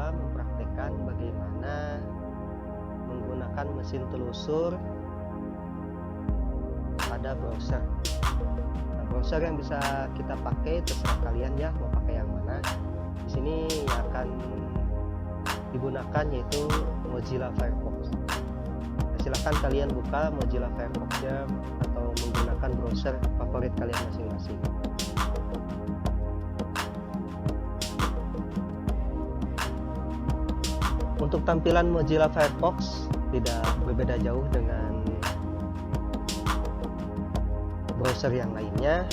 coba mempraktekkan bagaimana menggunakan mesin telusur pada browser. Nah, browser yang bisa kita pakai terserah kalian ya, mau pakai yang mana. Di sini yang akan digunakan yaitu Mozilla Firefox. Nah, silahkan kalian buka Mozilla Firefox-nya atau menggunakan browser favorit kalian masing-masing. Untuk tampilan Mozilla Firefox tidak berbeda jauh dengan browser yang lainnya.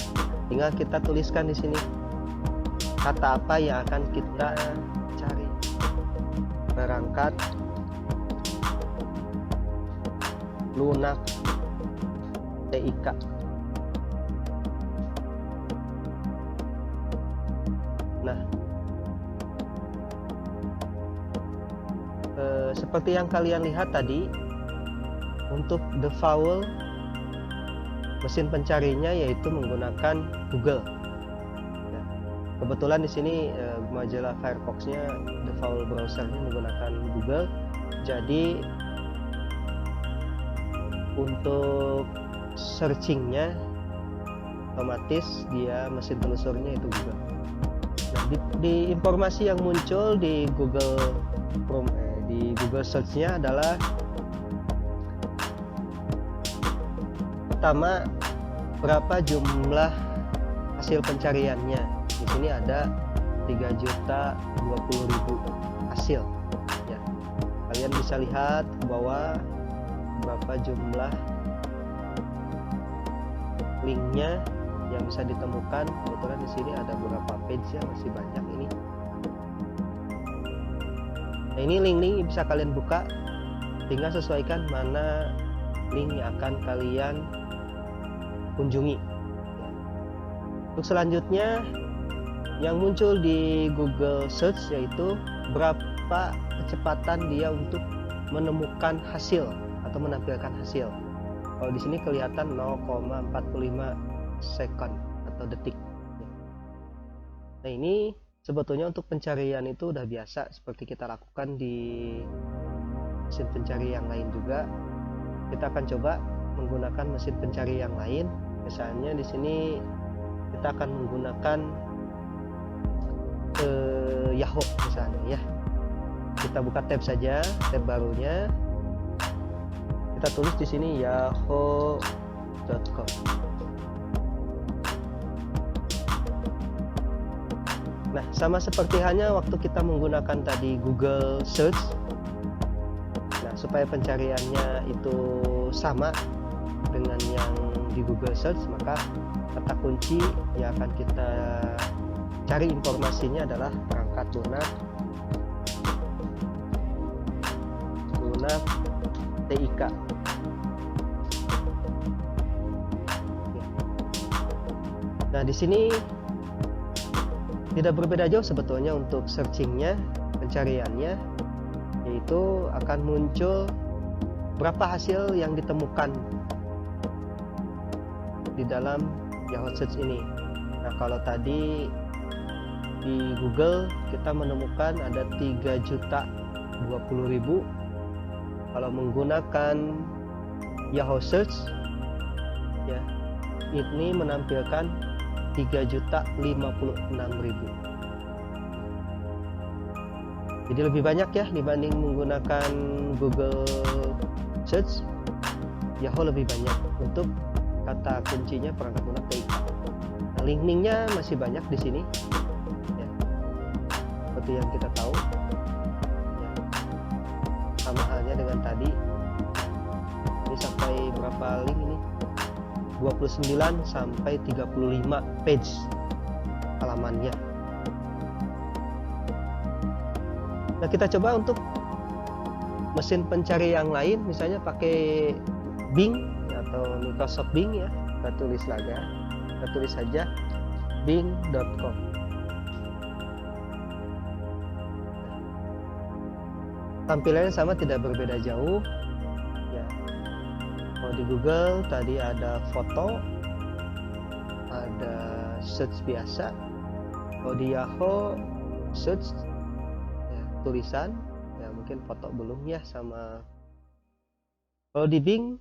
Tinggal kita tuliskan di sini kata apa yang akan kita cari. Perangkat lunak TIK. Nah, seperti yang kalian lihat tadi, untuk default mesin pencarinya yaitu menggunakan Google. Ya, kebetulan di sini Mozilla Firefox-nya default browsernya menggunakan Google. Jadi untuk searchingnya otomatis dia mesin telusurnya itu Google. Nah, di informasi yang muncul di Google Chrome di Google Search-nya adalah pertama, berapa jumlah hasil pencariannya. Di sini ada 3.020.000 hasil ya. Kalian bisa lihat ke bawah berapa jumlah linknya yang bisa ditemukan. Kebetulan di sini ada beberapa page ya, masih banyak ini. Nah, ini link-link bisa kalian buka, tinggal sesuaikan mana link yang akan kalian kunjungi. Untuk selanjutnya yang muncul di Google Search yaitu berapa kecepatan dia untuk menemukan hasil atau menampilkan hasil. Kalau di sini kelihatan 0,45 second atau detik. Nah, ini sebetulnya untuk pencarian itu udah biasa seperti kita lakukan di mesin pencari yang lain juga. Kita akan coba menggunakan mesin pencari yang lain. Misalnya di sini kita akan menggunakan Yahoo misalnya ya. Kita buka tab saja, tab barunya. Kita tulis di sini yahoo.com. Nah, sama seperti halnya waktu kita menggunakan tadi Google Search. Nah, supaya pencariannya itu sama dengan yang di Google Search, maka kata kunci yang akan kita cari informasinya adalah perangkat lunak TIK. Nah, di sini tidak berbeda jauh sebetulnya untuk searchingnya, pencariannya, yaitu akan muncul berapa hasil yang ditemukan di dalam Yahoo Search ini. Nah, kalau tadi di Google kita menemukan ada 3.020.000. Kalau menggunakan Yahoo Search ya, ini menampilkan 3.056.000. Jadi lebih banyak ya dibanding menggunakan Google Search. Yahoo lebih banyak untuk kata kuncinya perangkat lunak TIK. Nah, link-linknya masih banyak di sini ya, seperti yang kita tahu ya. Sama halnya dengan tadi, ini sampai berapa link ini, 29 sampai 35 page halamannya. Nah, kita coba untuk mesin pencari yang lain, misalnya pakai Bing atau Microsoft Bing ya. Kita tulis saja bing.com. Tampilannya sama, tidak berbeda jauh ya. Kalau di Google tadi ada foto, ada search biasa. Kalau di Yahoo Search ya, tulisan, ya mungkin foto belum ya. Sama kalau di Bing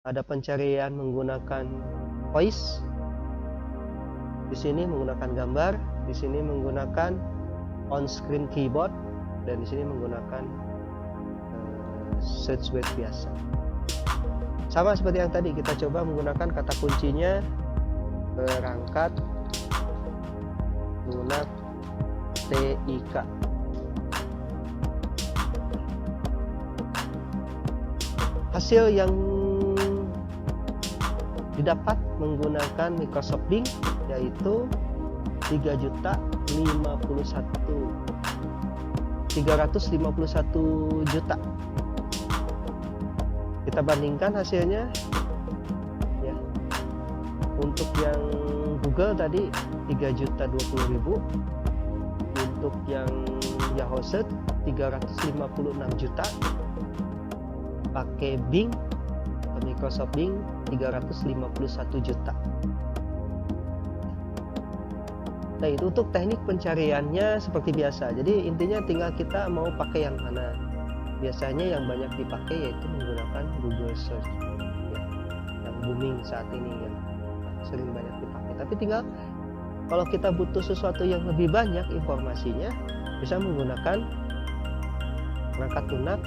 ada pencarian menggunakan voice, di sini menggunakan gambar, di sini menggunakan on-screen keyboard, dan di sini menggunakan search word biasa. Sama seperti yang tadi, kita coba menggunakan kata kuncinya perangkat lunak TIK. Hasil yang didapat menggunakan Microsoft Bing yaitu 351 juta. Kita bandingkan hasilnya ya. Untuk yang Google tadi 3.020.000, untuk yang Yahoo Search 356 juta, pakai Bing atau Microsoft Bing 351 juta. Nah, itu untuk teknik pencariannya seperti biasa. Jadi intinya tinggal kita mau pakai yang mana. Biasanya yang banyak dipakai yaitu menggunakan Google Search ya, yang booming saat ini, yang sering banyak dipakai. Tapi tinggal kalau kita butuh sesuatu yang lebih banyak informasinya, bisa menggunakan perangkat lunak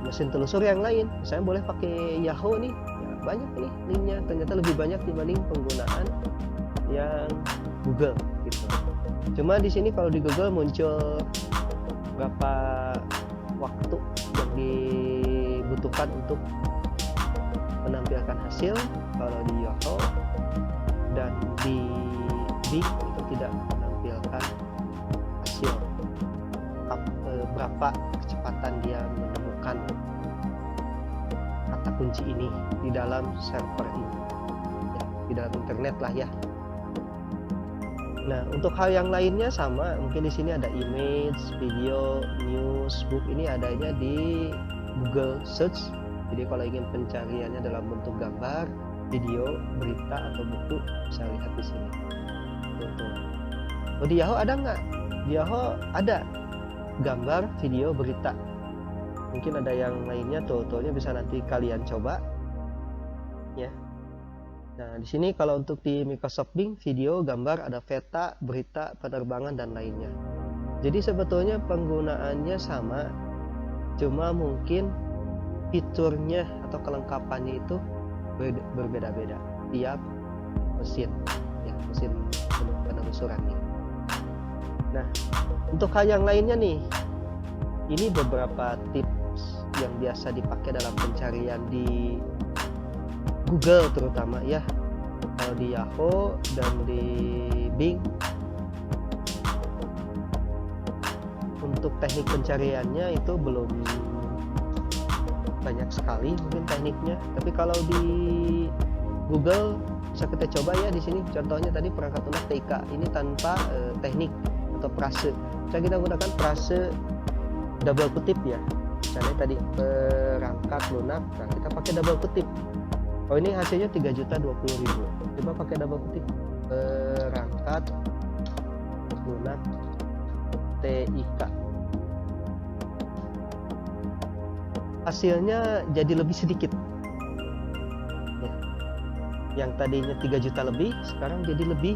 mesin telusur yang lain. Misalnya boleh pakai Yahoo nih, ya, banyak nih linknya, ternyata lebih banyak dibanding penggunaan yang Google gitu. Cuma di sini kalau di Google muncul berapa waktu yang dibutuhkan untuk menampilkan hasil. Kalau di Yahoo dan di Bing itu tidak menampilkan hasil berapa kecepatan dia menemukan kata kunci ini di dalam server ini ya, di dalam internet lah ya. Nah, untuk hal yang lainnya sama, mungkin di sini ada image, video, news, book, ini adanya di Google Search. Jadi kalau ingin pencariannya dalam bentuk gambar, video, berita atau buku, bisa lihat di sini. Tuh. Oh, di Yahoo ada nggak? Di Yahoo ada gambar, video, berita. Mungkin ada yang lainnya, toolnya bisa nanti kalian coba ya. Nah, di sini kalau untuk di Microsoft Bing, video, gambar, ada peta, berita, penerbangan, dan lainnya. Jadi sebetulnya penggunaannya sama, cuma mungkin fiturnya atau kelengkapannya itu berbeda-beda tiap mesin, ya, mesin penelusurannya. Nah, untuk hal yang lainnya nih, ini beberapa tips yang biasa dipakai dalam pencarian di Google terutama ya. Kalau di Yahoo dan di Bing, untuk teknik pencariannya itu belum banyak sekali mungkin tekniknya. Tapi kalau di Google bisa kita coba ya. Di sini contohnya tadi perangkat lunak TIK ini tanpa teknik atau frase. Bisa kita gunakan frase double kutip ya. Misalnya tadi perangkat lunak, nah kita pakai double kutip. Oh, ini hasilnya 3.020.000. Coba pakai double kutip, perangkat lunak TIK. Hasilnya jadi lebih sedikit ya. Yang tadinya 3 juta lebih, sekarang jadi lebih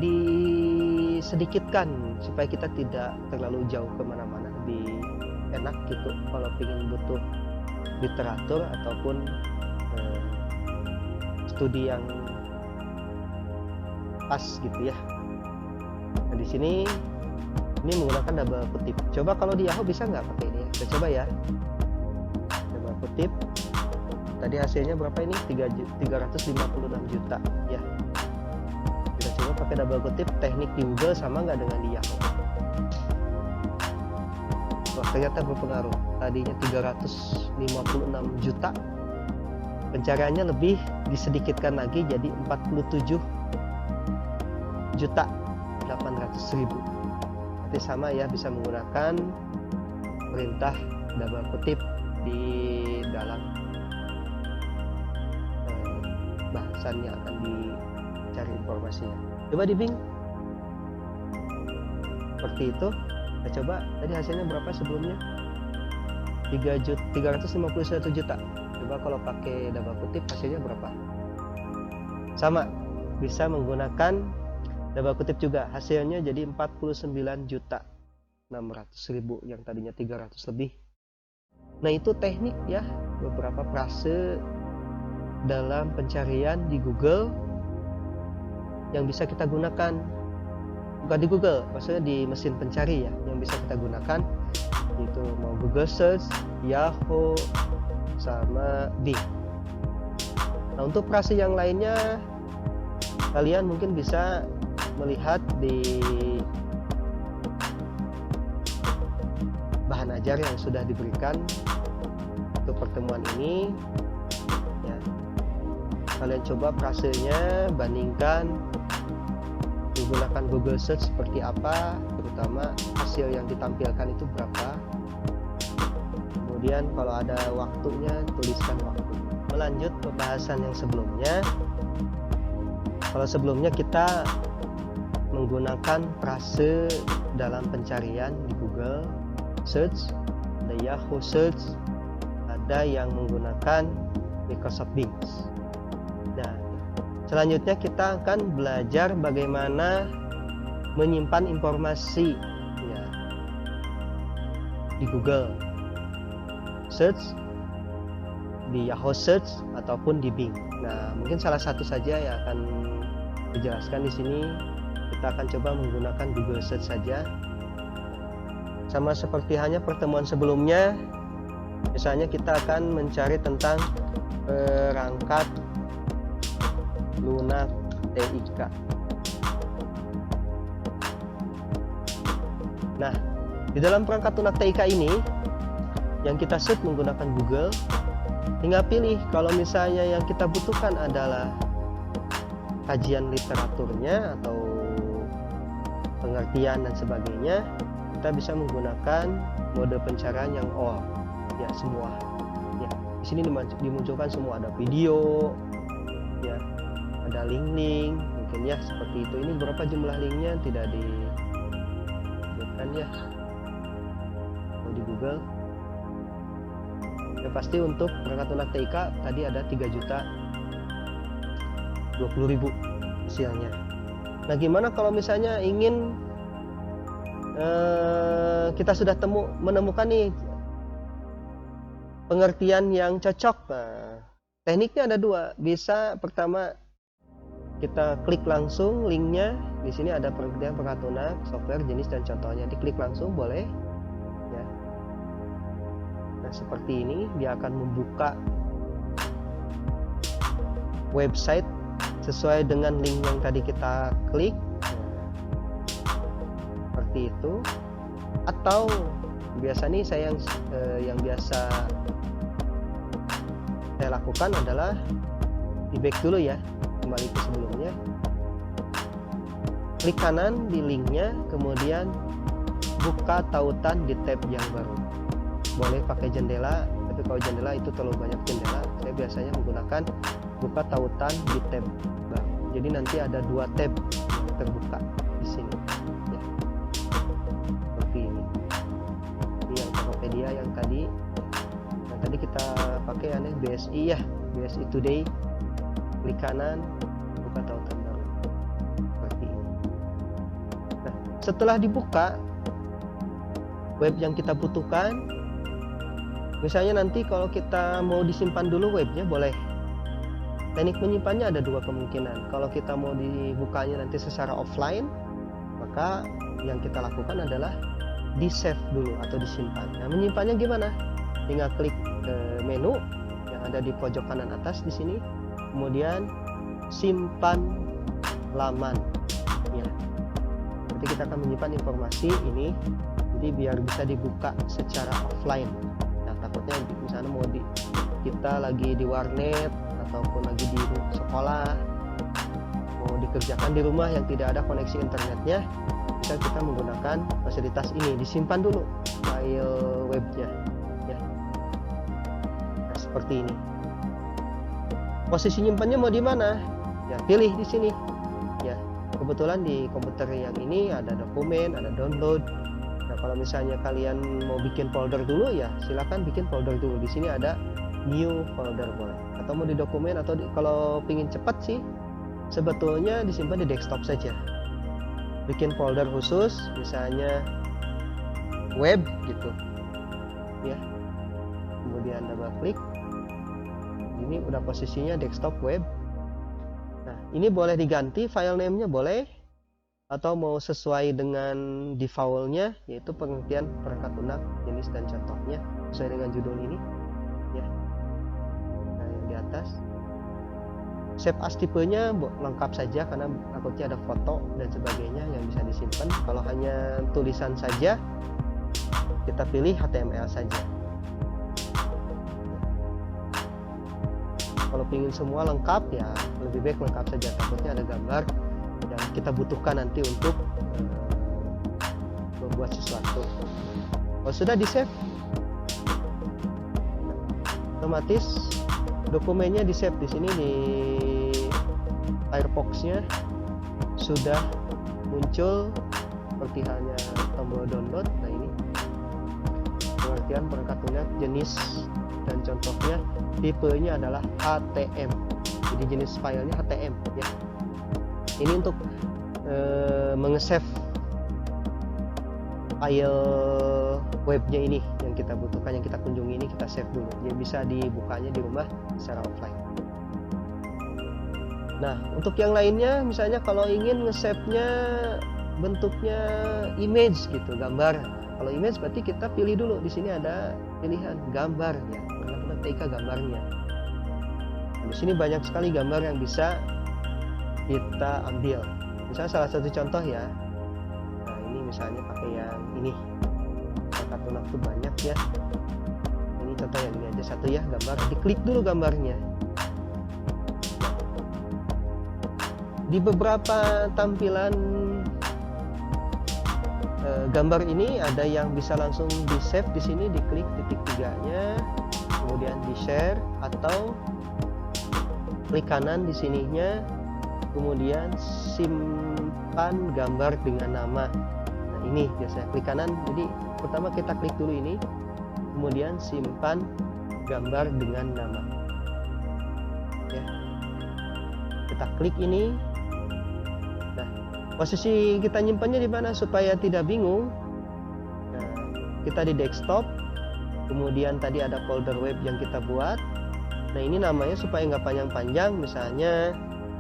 disedikitkan supaya kita tidak terlalu jauh kemana-mana. Lebih enak gitu kalau ingin butuh literatur ataupun studi yang pas gitu ya. Nah, di sini ini menggunakan double kutip. Coba kalau di Yahoo bisa nggak pakai ini ya? Kita coba ya. Double kutip. Tadi hasilnya berapa ini? 356 juta ya. Kita coba pakai double kutip. Teknik di Google sama nggak dengan di Yahoo? Wah, ternyata berpengaruh. Tadinya 356 juta. Pencariannya lebih disedikitkan lagi jadi 47 juta 800.000. Berarti sama ya, bisa menggunakan perintah double kutip di dalam bahasan yang akan dicari informasinya. Coba di Bing seperti itu. Kita coba tadi hasilnya berapa sebelumnya, 351 juta. Coba kalau pakai double kutip hasilnya berapa? Sama, bisa menggunakan double kutip juga, hasilnya jadi 49 juta 600.000 yang tadinya 300 lebih. Nah itu teknik ya, beberapa frase dalam pencarian di Google yang bisa kita gunakan, bukan di Google, maksudnya di mesin pencari ya, yang bisa kita gunakan itu mau Google Search, Yahoo, sama Bing. Nah untuk frase yang lainnya kalian mungkin bisa melihat di bahan ajar yang sudah diberikan untuk pertemuan ini ya. Kalian coba frasenya, bandingkan menggunakan Google Search seperti apa, terutama hasil yang ditampilkan itu berapa. Kemudian kalau ada waktunya, tuliskan waktu. Melanjut pembahasan yang sebelumnya, kalau sebelumnya kita menggunakan frase dalam pencarian di Google Search, ada Yahoo Search, ada yang menggunakan Microsoft Bing. Nah, selanjutnya kita akan belajar bagaimana menyimpan informasi ya, di Google Search, di Yahoo Search ataupun di Bing. Nah, mungkin salah satu saja yang akan dijelaskan di sini. Kita akan coba menggunakan Google Search saja. Sama seperti hanya pertemuan sebelumnya, misalnya kita akan mencari tentang perangkat lunak TIK. Nah, di dalam perangkat lunak TIK ini yang kita search menggunakan Google, tinggal pilih. Kalau misalnya yang kita butuhkan adalah kajian literaturnya atau pengertian dan sebagainya, kita bisa menggunakan mode pencarian yang all ya, semua ya. Di sini dimunculkan semua, ada video ya, ada link-link mungkin ya, seperti itu. Ini berapa jumlah linknya tidak disebutkan ya kalau di Google ya. Pasti untuk perangkat lunak TIK tadi ada 3.020.000 hasilnya. Nah gimana kalau misalnya ingin kita sudah menemukan nih pengertian yang cocok. Nah, tekniknya ada dua. Bisa pertama kita klik langsung linknya. Di sini ada pengertian perangkat lunak, software, jenis dan contohnya. Diklik langsung boleh ya. Nah seperti ini, dia akan membuka website sesuai dengan link yang tadi kita klik. Seperti itu. Atau biasa nih saya yang biasa saya lakukan adalah di back dulu ya, kembali ke sebelumnya, klik kanan di linknya, kemudian buka tautan di tab yang baru. Boleh pakai jendela, tapi kalau jendela itu terlalu banyak jendela, saya biasanya menggunakan buka tautan di tab baru. Jadi nanti ada dua tab yang terbuka di sini ya. Seperti ini. Ini yang Tokopedia yang tadi kita pakai aneh BSI ya, BSI Today. Klik kanan, buka tautan baru. Seperti ini. Nah, setelah dibuka web yang kita butuhkan, misalnya nanti kalau kita mau disimpan dulu webnya boleh. Teknik menyimpannya ada dua kemungkinan. Kalau kita mau dibukanya nanti secara offline, maka yang kita lakukan adalah di save dulu atau disimpan. Nah menyimpannya gimana? Tinggal klik ke menu yang ada di pojok kanan atas di sini, kemudian simpan laman ya. Nanti kita akan menyimpan informasi ini, jadi biar bisa dibuka secara offline. Nah takutnya misalnya kita lagi di warnet ataupun lagi di sekolah, mau dikerjakan di rumah yang tidak ada koneksi internetnya, bisa kita menggunakan fasilitas ini. Disimpan dulu file webnya ya. Nah seperti ini. Posisi nyimpannya mau di mana ya, pilih di sini ya. Kebetulan di komputer yang ini ada dokumen, ada download, Nah, kalau misalnya kalian mau bikin folder dulu ya silakan bikin folder dulu. Di sini ada new folder boleh. Atau mau di dokumen atau kalau pingin cepat sih sebetulnya disimpan di desktop saja. Bikin folder khusus misalnya web gitu ya. Kemudian double klik. Ini udah posisinya desktop web. Nah, ini boleh diganti file name-nya boleh, atau mau sesuai dengan default-nya yaitu pengertian perangkat lunak, jenis dan contohnya sesuai dengan judul ini ya. Nah, yang di atas save as tipenya lengkap saja karena takutnya ada foto dan sebagainya yang bisa disimpan. Kalau hanya tulisan saja kita pilih HTML saja. Kalau ingin semua lengkap ya lebih baik lengkap saja, takutnya ada gambar yang kita butuhkan nanti untuk membuat sesuatu. Kalau sudah di save otomatis dokumennya di save di sini di Firefox-nya sudah muncul seperti halnya tombol download. Nah, ini pengertian perangkat lunak, jenis dan contohnya, tipenya adalah HTML. Jadi jenis filenya HTML ya. Ini untuk mengesave file webnya ini yang kita butuhkan, yang kita kunjungi ini kita save dulu. Jadi bisa dibukanya di rumah secara offline. Nah, untuk yang lainnya misalnya kalau ingin nge-save-nya bentuknya image gitu, gambar. Kalau image berarti kita pilih dulu, di sini ada pilihan gambar ya, perangkat TIK gambarnya. Nah, di sini banyak sekali gambar yang bisa kita ambil. Misalnya salah satu contoh ya. Nah, ini misalnya pakai yang ini. Perangkat lunak tuh banyak ya. Ini contoh yang ini aja satu ya, gambar. Diklik dulu gambarnya. Di beberapa tampilan gambar ini ada yang bisa langsung di save di sini, diklik titik tiganya, kemudian di share, atau klik kanan di sininya, kemudian simpan gambar dengan nama. Nah, ini biasanya klik kanan. Jadi pertama kita klik dulu ini, kemudian simpan gambar dengan nama. Ya, kita klik ini. Posisi kita nyimpannya di mana supaya tidak bingung. Nah, kita di desktop, kemudian tadi ada folder web yang kita buat. Nah, ini namanya supaya nggak panjang-panjang, misalnya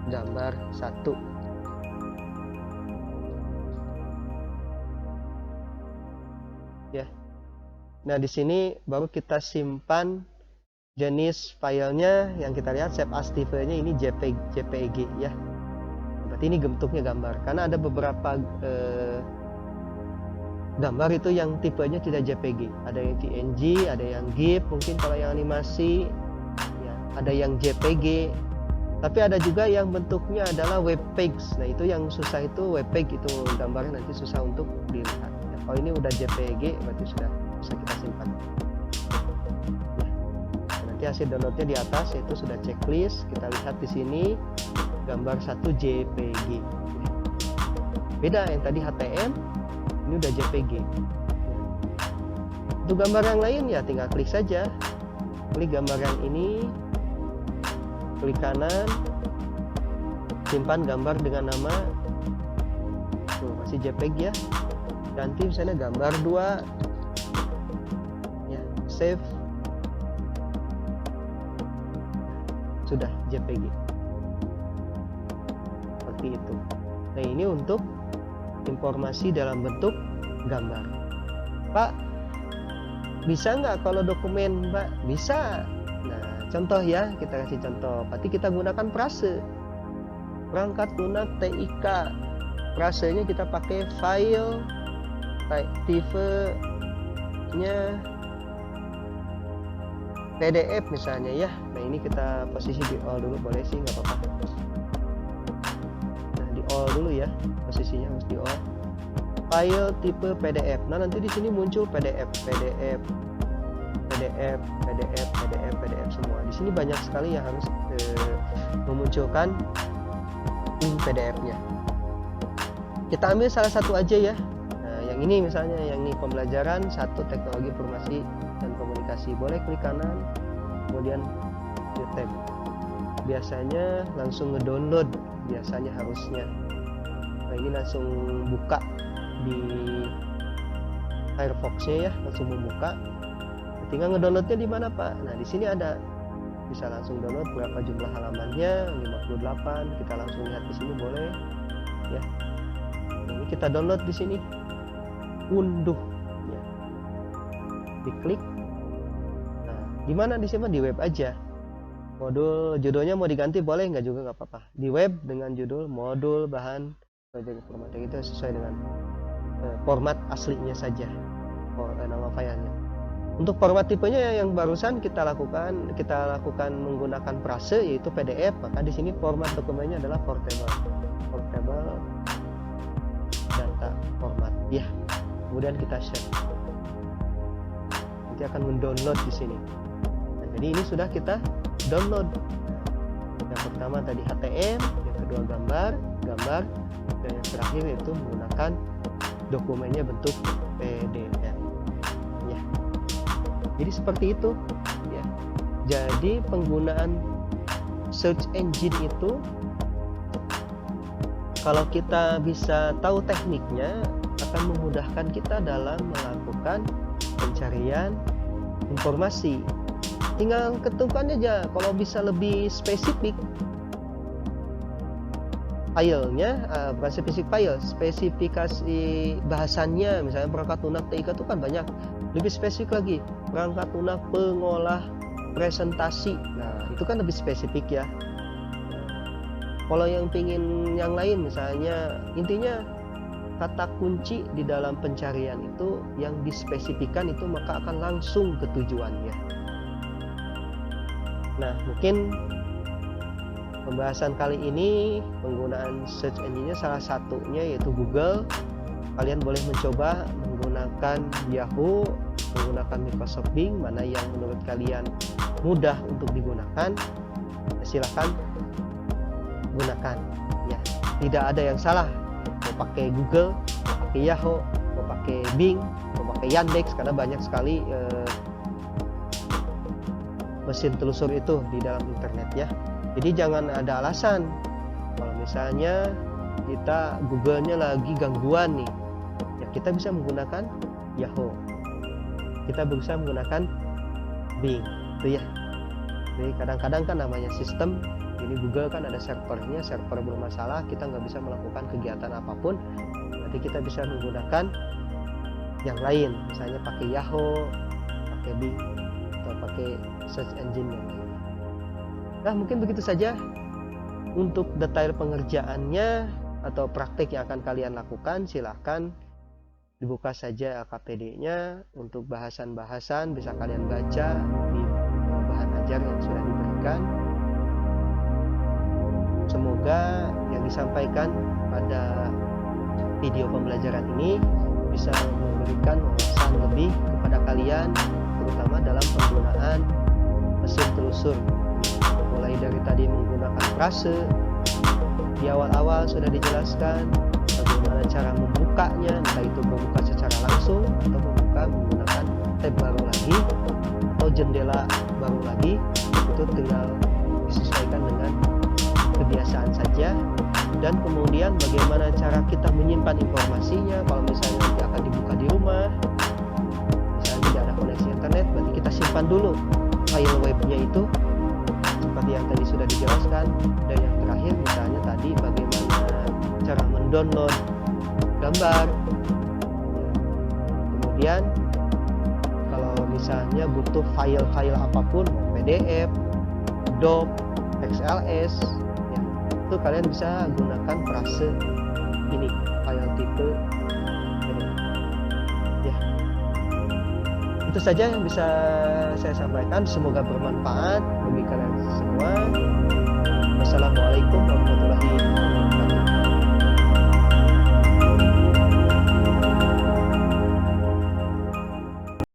gambar 1. Ya. Nah, di sini baru kita simpan jenis filenya yang kita lihat save as tipenya ini JPG ya. Berarti ini bentuknya gambar, karena ada beberapa gambar itu yang tipenya tidak JPG, ada yang PNG, ada yang GIF, mungkin kalau yang animasi ya, ada yang JPG, tapi ada juga yang bentuknya adalah webpage. Nah, itu yang susah, itu webpage itu gambarnya nanti susah untuk dilihat ya. Kalau ini udah JPG berarti sudah bisa kita simpan ya. Nanti hasil downloadnya di atas, itu sudah checklist. Kita lihat di sini gambar 1 JPG. Beda yang tadi HTML, ini udah JPG. Untuk gambar yang lain ya tinggal klik saja. Klik gambar yang ini, klik kanan, simpan gambar dengan nama. Tuh, masih JPG ya. Ganti misalnya gambar 2. Ya, save. Sudah JPG. Itu. Nah, ini untuk informasi dalam bentuk gambar. Pak, bisa nggak kalau dokumen, Pak? Bisa. Nah, contoh ya, kita kasih contoh. Berarti kita gunakan prase, perangkat lunak TIK. Prasenya kita pakai file tipenya PDF misalnya ya. Nah, ini kita posisi di all dulu, boleh sih, nggak apa-apa. All dulu ya, posisinya harus di all. File tipe PDF. Nah, nanti di sini muncul PDF semua. Di sini banyak sekali yang harus memunculkan PDF-nya. Kita ambil salah satu aja ya. Nah, yang ini misalnya, yang ini pembelajaran 1 teknologi informasi dan komunikasi, boleh klik kanan kemudian new tab. Biasanya langsung ngedownload, biasanya harusnya. Nah ini langsung buka di Firefox-nya ya, langsung membuka. Tinggal ngedownloadnya di mana Pak? Nah di sini ada, bisa langsung download. Berapa jumlah halamannya? 58. Kita langsung lihat di sini boleh ya. Nah, ini kita download di sini, unduh ya. Diklik. Nah di mana disimpan? Di web aja. Modul judulnya mau diganti boleh, nggak juga nggak apa-apa. Di web dengan judul modul bahan project informatika, itu sesuai dengan format aslinya saja, nama filenya. Untuk format tipenya yang barusan kita lakukan menggunakan Prase, yaitu PDF, maka di sini format dokumennya adalah portable data format ya. Kemudian kita share, nanti akan mendownload di sini. Nah, jadi ini sudah kita download. Yang pertama tadi HTML, yang kedua gambar, dan yang terakhir itu menggunakan dokumennya bentuk PDF ya. Jadi seperti itu ya. Jadi penggunaan search engine itu, kalau kita bisa tahu tekniknya, akan memudahkan kita dalam melakukan pencarian informasi. Tinggal ketentukan aja, kalau bisa lebih spesifik filenya, bukan spesifik file, spesifikasi bahasannya. Misalnya perangkat lunak TIK itu kan banyak, lebih spesifik lagi, perangkat lunak pengolah presentasi. Nah itu kan lebih spesifik ya. Kalau yang pingin yang lain, misalnya intinya kata kunci di dalam pencarian itu yang dispesifikan itu, maka akan langsung ke tujuannya. Nah mungkin pembahasan kali ini penggunaan search engine-nya salah satunya yaitu Google. Kalian boleh mencoba menggunakan Yahoo, menggunakan Microsoft Bing, mana yang menurut kalian mudah untuk digunakan, silahkan gunakan ya. Tidak ada yang salah, mau pakai Google, mau pakai Yahoo, mau pakai Bing, mau pakai Yandex, karena banyak sekali mesin telusur itu di dalam internet ya. Jadi jangan ada alasan kalau misalnya kita Google-nya lagi gangguan nih ya, kita bisa menggunakan Yahoo, kita bisa menggunakan Bing itu ya. Jadi kadang-kadang kan namanya sistem, ini Google kan ada servernya, server bermasalah, kita nggak bisa melakukan kegiatan apapun, nanti kita bisa menggunakan yang lain, misalnya pakai Yahoo, pakai Bing, atau pakai search engine yang lain. Nah mungkin begitu saja untuk detail pengerjaannya atau praktik yang akan kalian lakukan. Silahkan dibuka saja LKPD-nya, untuk bahasan-bahasan bisa kalian baca di bahan ajar yang sudah diberikan. Semoga yang disampaikan pada video pembelajaran ini bisa memberikan wawasan lebih kepada kalian, terutama dalam penggunaan mesin telusur. Mulai dari tadi menggunakan Prase, di awal-awal sudah dijelaskan bagaimana cara membukanya, entah itu membuka secara langsung atau membuka menggunakan tab baru lagi atau jendela baru lagi. Itu tinggal disesuaikan dengan kebiasaan saja. Dan kemudian bagaimana cara kita menyimpan informasinya kalau misalnya nanti akan dibuka di rumah, misalnya tidak ada koneksi internet, berarti kita simpan dulu file webnya itu seperti yang tadi sudah dijelaskan. Dan yang terakhir misalnya tadi bagaimana cara mendownload gambar. Kemudian kalau misalnya butuh file-file apapun, mau PDF, DOC, XLS ya, itu kalian bisa gunakan Prase ini, file tipe PDF ya. Itu saja yang bisa saya sampaikan, semoga bermanfaat bagi kalian semua. Wassalamualaikum warahmatullahi wabarakatuh.